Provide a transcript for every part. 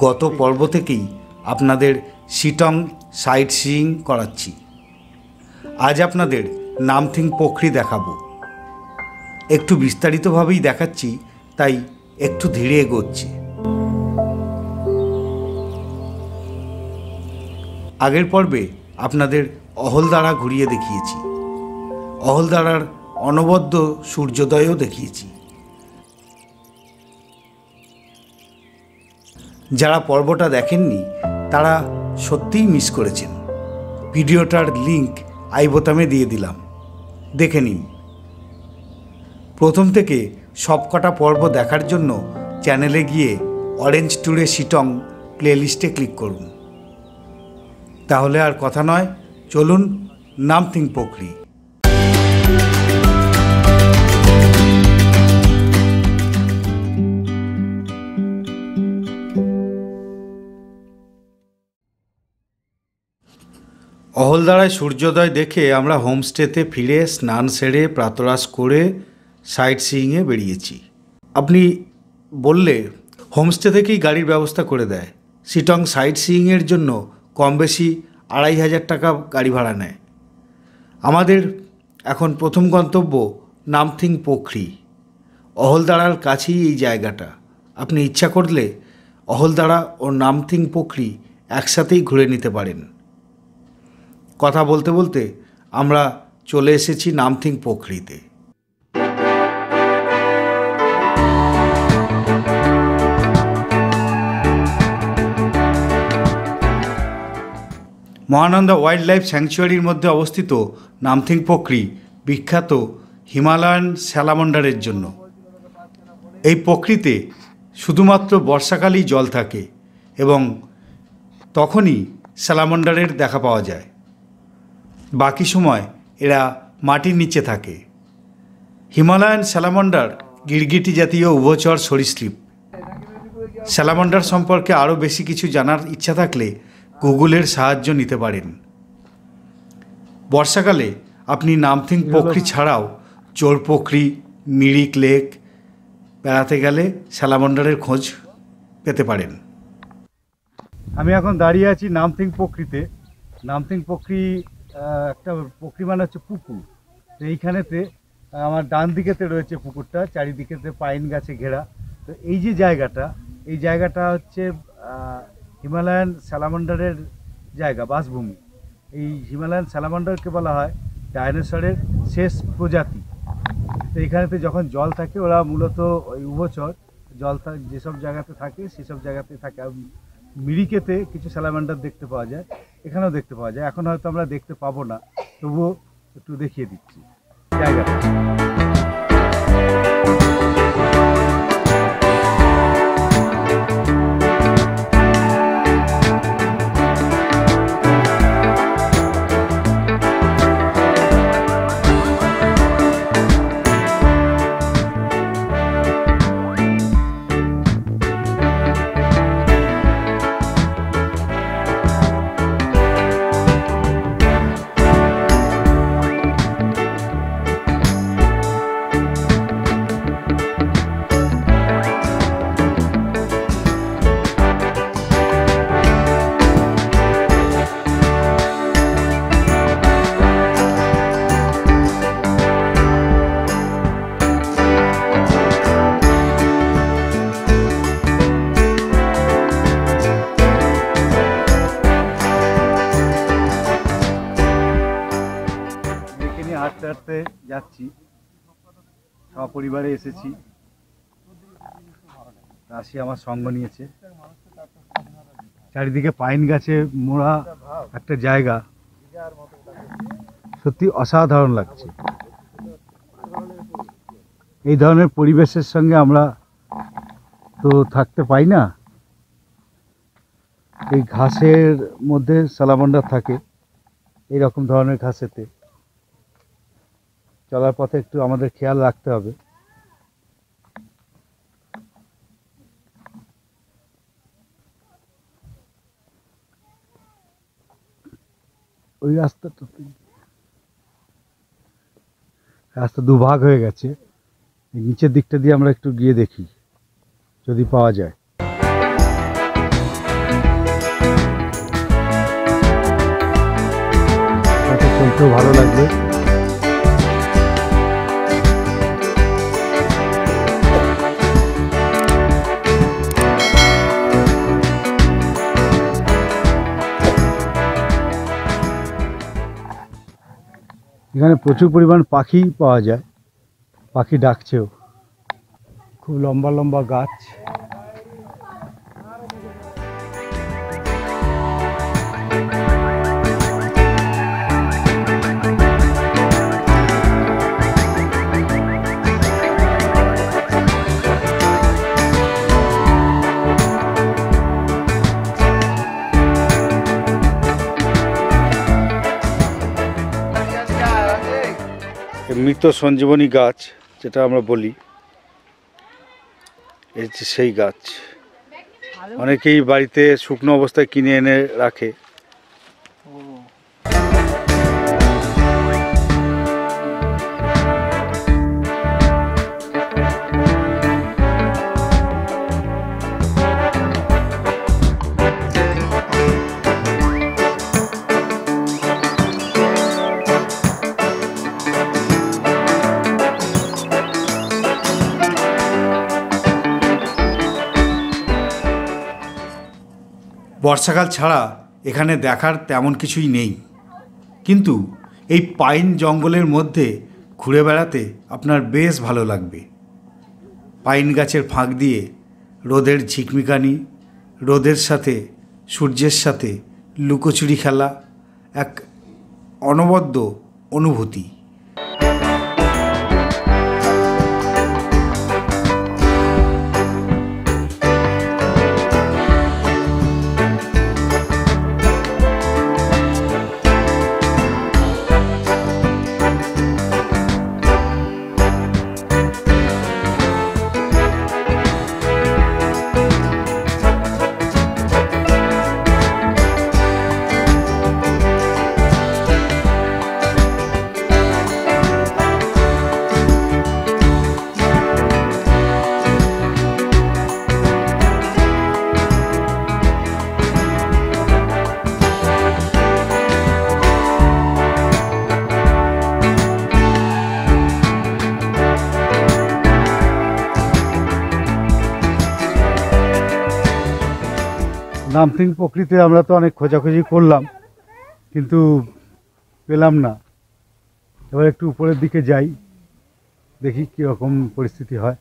গত পর্ব থেকেই আপনাদের শিটং সাইট সিইং করাচ্ছি। আজ আপনাদের নামথিং পোখরি দেখাবো। একটু বিস্তারিতভাবেই দেখাচ্ছি, তাই একটু ধীরে এগোচ্ছি। আগের পর্বে আপনাদের অহলদারা ঘুরিয়ে দেখিয়েছি, অহলদারার অনবদ্য সূর্যোদয়ও দেখিয়েছি। যারা পর্বটা দেখেননি তারা সত্যিই মিস করেছেন। ভিডিওটার লিংক আই বোতামে দিয়ে দিলাম, দেখে নিন। প্রথম থেকে সবকটা পর্ব দেখার জন্য চ্যানেলে গিয়ে অরেঞ্জ ট্যুরে শিটং প্লেলিস্টে ক্লিক করুন। তাহলে আর কথা নয়, চলুন নামথিং পোখরি। অহলদারায় সূর্যোদয় দেখে আমরা হোমস্টেতে ফিরে স্নান সেরে প্রাতরাশ করে সাইট সিইংয়ে বেরিয়েছি। আপনি বললে হোমস্টে থেকেই গাড়ির ব্যবস্থা করে দেয়। শিটং সাইট সিইংয়ের জন্য কম বেশি ২৫০০ টাকা গাড়ি ভাড়া নেয়। আমাদের এখন প্রথম গন্তব্য নামথিং পোখরি। অহলদারার কাছেই এই জায়গাটা। আপনি ইচ্ছা করলে অহলদারা ও নামথিং পোখরি একসাথেই ঘুরে নিতে পারেন। কথা বলতে বলতে আমরা চলে এসেছি নামথিং পোখরিতে। মহানন্দা ওয়াইল্ড লাইফ স্যাংচুয়ারির মধ্যে অবস্থিত নামথিং পোখরি বিখ্যাত হিমালয়ান স্যালামন্ডারের জন্য। এই পোখরিতে শুধুমাত্র বর্ষাকালেই জল থাকে এবং তখনই স্যালামন্ডারের দেখা পাওয়া যায়। বাকি সময় এরা মাটির নিচে থাকে। হিমালয়ান স্যালামন্ডার গিরগিটি জাতীয় উভচর সরীসৃপ। স্যালামন্ডার সম্পর্কে আরও বেশি কিছু জানার ইচ্ছা থাকলে গুগলের সাহায্য নিতে পারেন। বর্ষাকালে আপনি নামথিং পোখরি ছাড়াও চোরপোখরি, মিরিক লেক বেড়াতে গেলে স্যালামন্ডারের খোঁজ পেতে পারেন। আমি এখন দাঁড়িয়ে আছি নামথিং পোখরিতে। নামথিং পোখরি একটা পোখরি মানে হচ্ছে পুকুর। তো এইখানেতে আমার ডান দিকেতে রয়েছে পুকুরটা, চারিদিকেতে পাইন গাছে ঘেরা। তো এই যে জায়গাটা, এই জায়গাটা হচ্ছে হিমালয়ান স্যালামন্ডারের জায়গা, বাসভূমি। এই হিমালয়ান স্যালামন্ডারকে বলা হয় ডাইনোসরের শেষ প্রজাতি। তো এখানেতে যখন জল থাকে ওরা মূলত ওই উভচর জল যেসব জায়গাতে থাকে সেসব জায়গাতে থাকে। মিরিকেতে কিছু স্যালামান্ডার দেখতে পাওয়া যায়, এখানেও দেখতে পাওয়া যায়। এখন হয়তো আমরা দেখতে পাবো না, তবুও একটু দেখিয়ে দিচ্ছি জায়গাটা। হাঁটতে হাঁটতে যাচ্ছি, সপরিবারে এসেছি। রাশি আমার সঙ্গ নিয়েছে। চারিদিকে পাইন গাছে মোড়া একটা জায়গা, সত্যি অসাধারণ লাগছে। এই ধরনের পরিবেশের সঙ্গে আমরা তো থাকতে পাই না। এই ঘাসের মধ্যে স্যালামান্ডার থাকে, এইরকম ধরনের ঘাসেতে চলার পথে একটু আমাদের খেয়াল রাখতে হবে। ওই রাস্তা দুভাগ হয়ে গেছে। নিচের দিকটা দিয়ে আমরা একটু গিয়ে দেখি যদি পাওয়া যায়। দেখতেও ভালো লাগবে। এখানে প্রচুর পরিমাণ পাখি পাওয়া যায়, পাখি ডাকছেও। খুব লম্বা লম্বা গাছ। মৃত সঞ্জীবনী গাছ যেটা আমরা বলি, এই যে সেই গাছ। অনেকেই বাড়িতে শুকনো অবস্থায় কিনে এনে রাখে। বর্ষাকাল ছাড়া এখানে দেখার তেমন কিছুই নেই, কিন্তু এই পাইন জঙ্গলের মধ্যে ঘুরে বেড়াতে আপনার বেশ ভালো লাগবে। পাইন গাছের ফাঁক দিয়ে রোদের ঝিকমিকানি, রোদের সাথে সূর্যের সাথে লুকোচুরি খেলা, এক অনবদ্য অনুভূতি। নামথিং প্রকৃতিতে আমরা তো অনেক খোঁজাখুঁজি করলাম, কিন্তু পেলাম না। এবার একটু উপরের দিকে যাই, দেখি কীরকম পরিস্থিতি হয়।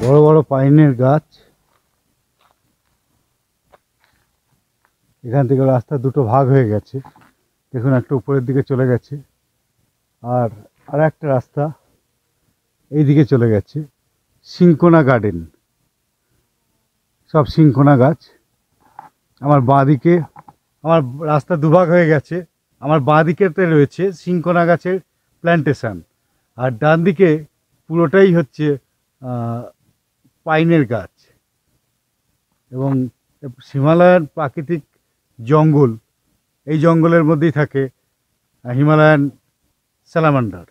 বড় বড় পাইনের গাছ। এখান থেকে রাস্তা দুটো ভাগ হয়ে গেছে, দেখুন একটা উপরের দিকে চলে গেছে, আর একটা রাস্তা এই দিকে চলে গেছে। সিনকোনা গার্ডেন, সব সিনকোনা গাছ। আমার বাঁ দিকে, আমার রাস্তা দুভাগ হয়ে গেছে, আমার বাঁ দিকেতে রয়েছে সিনকোনা গাছের প্ল্যান্টেশন, আর ডান দিকে পুরোটাই হচ্ছে পাইনের গাছ। এবং হিমালয়ান প্রাকৃতিক জঙ্গল, এই জঙ্গলের মধ্যেই থাকে হিমালয়ান স্যালামান্ডার।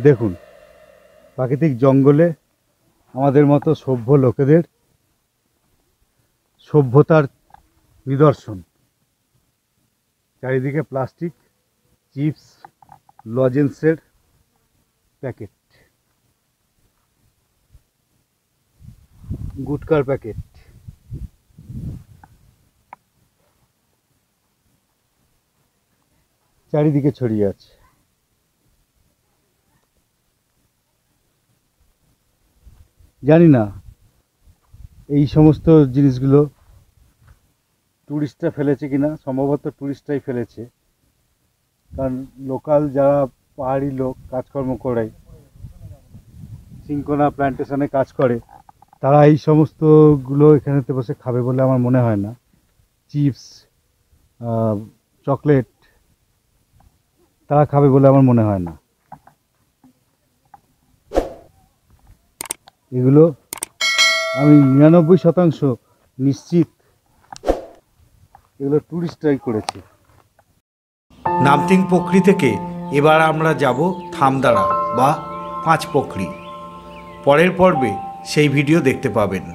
দেখুন প্রাকৃতিক জঙ্গলে আমাদের মতো সভ্য লোকেদের সভ্যতার নিদর্শন। চারিদিকে প্লাস্টিক, চিপস, লজেন্সের প্যাকেট, গুটকার প্যাকেট। চারিদিকে ছড়িয়ে আছে। জানি না এই সমস্ত জিনিসগুলো টুরিস্টরা ফেলেছে কিনা, সম্ভবত টুরিস্টরাই ফেলেছে, কারণ লোকাল যারা পাহাড়ি লোক কাজকর্ম করে, সিনকোনা প্ল্যান্টেশনে কাজ করে, তারা এই সমস্তগুলো এখানেতে বসে খাবে বলে আমার মনে হয় না। চিপস, চকলেট তারা খাবে বলে আমার মনে হয় না। এগুলো আমি 99% নিশ্চিত এগুলো টুরিস্টরাই করেছে। নামতিং পোখরি থেকে এবার আমরা যাব থামদাড়া বা পাঁচ পোখরি। পরের পর্বে সেই ভিডিও দেখতে পাবেন।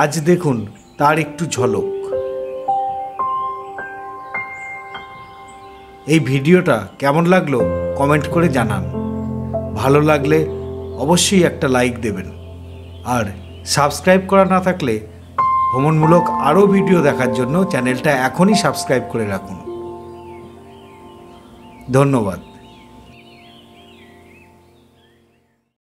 আজ দেখুন তার একটু ঝলক। এই ভিডিওটা কেমন লাগলো কমেন্ট করে জানান। ভালো লাগলে অবশ্যই একটা লাইক দেবেন। আর সাবস্ক্রাইব করা না থাকলে ভ্রমণমূলক আরও ভিডিও দেখার জন্য চ্যানেলটা এখনই সাবস্ক্রাইব করে রাখুন। ধন্যবাদ।